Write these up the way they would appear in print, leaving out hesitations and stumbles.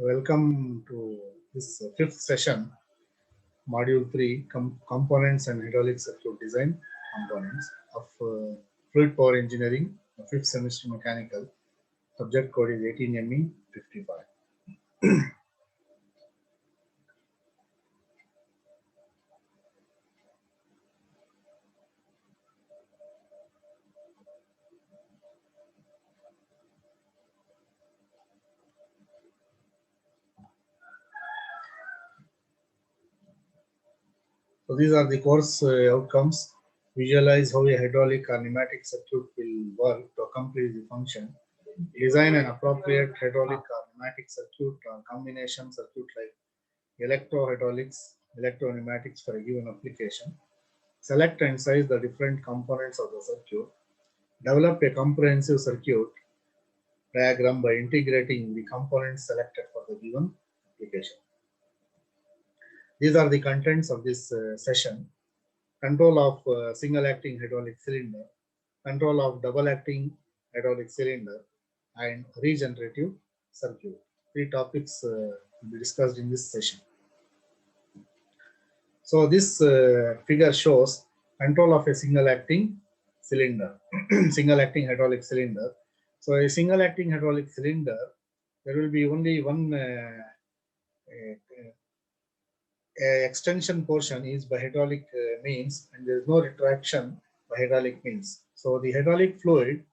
Welcome to this fifth session, Module 3, Components and Hydraulic Circuit Design Components of Fluid Power Engineering, fifth semester mechanical. Subject code is 18ME 55. So these are the course outcomes. Visualize how a hydraulic or pneumatic circuit will work to accomplish the function. Design an appropriate hydraulic or pneumatic circuit or combination circuit like electrohydraulics, electropneumatics for a given application. Select and size the different components of the circuit. Develop a comprehensive circuit diagram by integrating the components selected for the given application. These are the contents of this session. Control of single acting hydraulic cylinder, control of double acting hydraulic cylinder, and regenerative circuit. Three topics will be discussed in this session. So this figure shows control of a single acting cylinder, single acting hydraulic cylinder. So a single acting hydraulic cylinder, there will be only one extension portion is by hydraulic means, and there is no retraction by hydraulic means. So the hydraulic fluid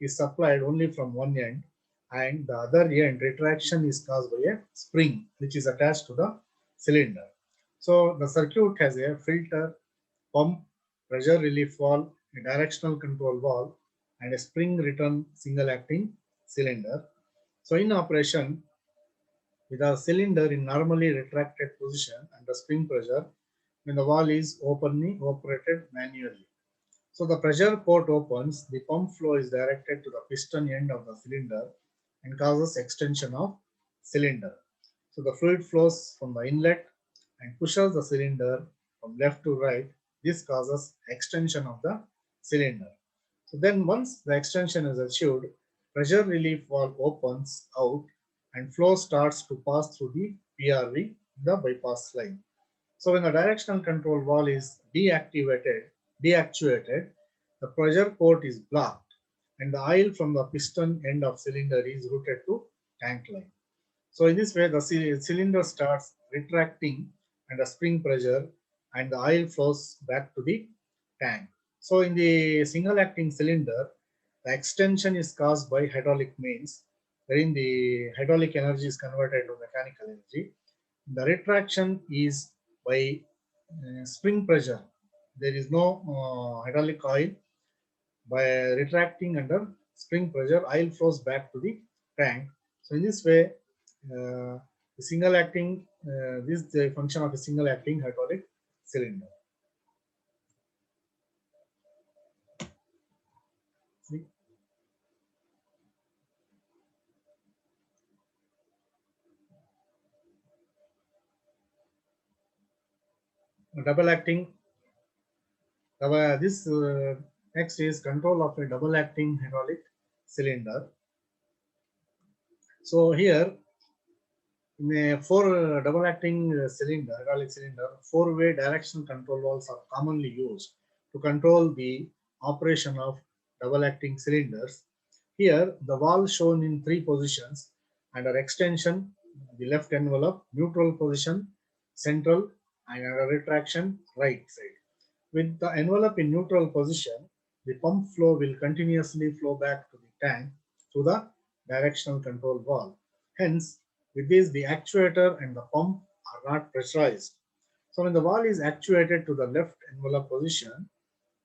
is supplied only from one end, and the other end retraction is caused by a spring which is attached to the cylinder. So the circuit has a filter, pump, pressure relief valve, a directional control valve, and a spring return single acting cylinder. So in operation, with a cylinder in normally retracted position under spring pressure when the valve is openly operated manually. So the pressure port opens, the pump flow is directed to the piston end of the cylinder and causes extension of cylinder. So the fluid flows from the inlet and pushes the cylinder from left to right. This causes extension of the cylinder. So then once the extension is achieved, pressure relief valve opens out and flow starts to pass through the PRV, the bypass line. So when the directional control valve is deactuated, the pressure port is blocked and the oil from the piston end of cylinder is routed to tank line. So in this way, the cylinder starts retracting under spring pressure and the oil flows back to the tank. So in the single acting cylinder, the extension is caused by hydraulic means, wherein the hydraulic energy is converted to mechanical energy. The retraction is by spring pressure. There is no hydraulic oil. By retracting under spring pressure, oil flows back to the tank. So in this way, the single acting, this is the function of a single acting hydraulic cylinder. See? Double acting. This next is control of a double acting hydraulic cylinder. So here, in a double acting cylinder, hydraulic cylinder, four-way directional control valves are commonly used to control the operation of double acting cylinders. Here, the valve shown in three positions under extension, the left envelope, neutral position, central, and under retraction, right side. With the envelope in neutral position, the pump flow will continuously flow back to the tank through the directional control valve. Hence, with this, the actuator and the pump are not pressurized. So when the valve is actuated to the left envelope position,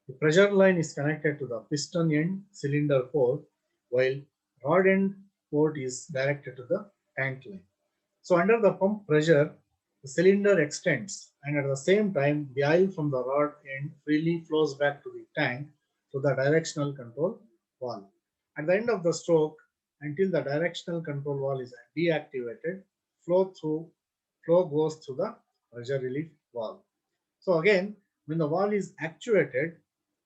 the pressure line is connected to the piston end cylinder port, while rod end port is directed to the tank line. So under the pump pressure, the cylinder extends, and at the same time, the oil from the rod end freely flows back to the tank through the directional control valve. At the end of the stroke, until the directional control valve is deactivated, flow goes through the pressure relief valve. So again, when the valve is actuated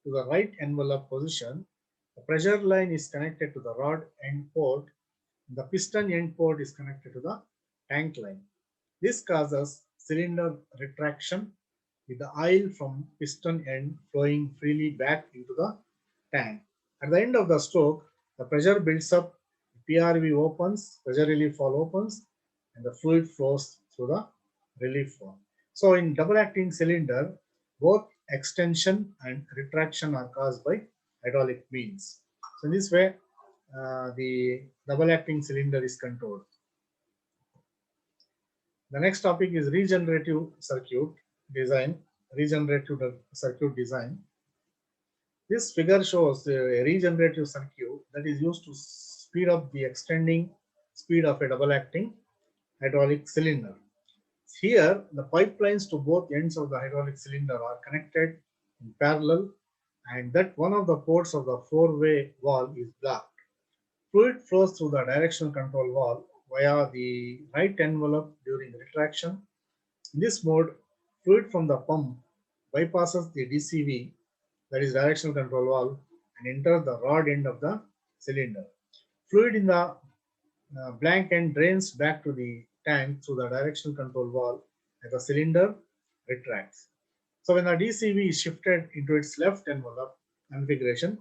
to the right envelope position, the pressure line is connected to the rod end port. The piston end port is connected to the tank line. This causes cylinder retraction with the oil from piston end flowing freely back into the tank. At the end of the stroke, the pressure builds up, PRV opens, pressure relief valve opens, and the fluid flows through the relief valve. So in double acting cylinder, both extension and retraction are caused by hydraulic means. So in this way, the double acting cylinder is controlled. The next topic is regenerative circuit design. Regenerative circuit design. This figure shows a regenerative circuit that is used to speed up the extending speed of a double acting hydraulic cylinder. Here, the pipelines to both ends of the hydraulic cylinder are connected in parallel, and that one of the ports of the four-way valve is blocked. Fluid flows through the directional control valve via the right envelope during retraction. In this mode, fluid from the pump bypasses the DCV, that is directional control valve, and enters the rod end of the cylinder. Fluid in the blank end drains back to the tank through the directional control valve as the cylinder retracts. So when the DCV is shifted into its left envelope configuration,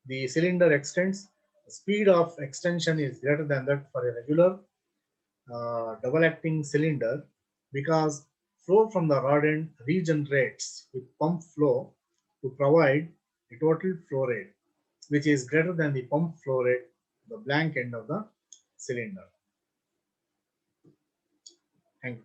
the cylinder extends. The speed of extension is greater than that for a regular double acting cylinder because flow from the rod end regenerates with pump flow to provide a total flow rate which is greater than the pump flow rate the blank end of the cylinder. Thank you.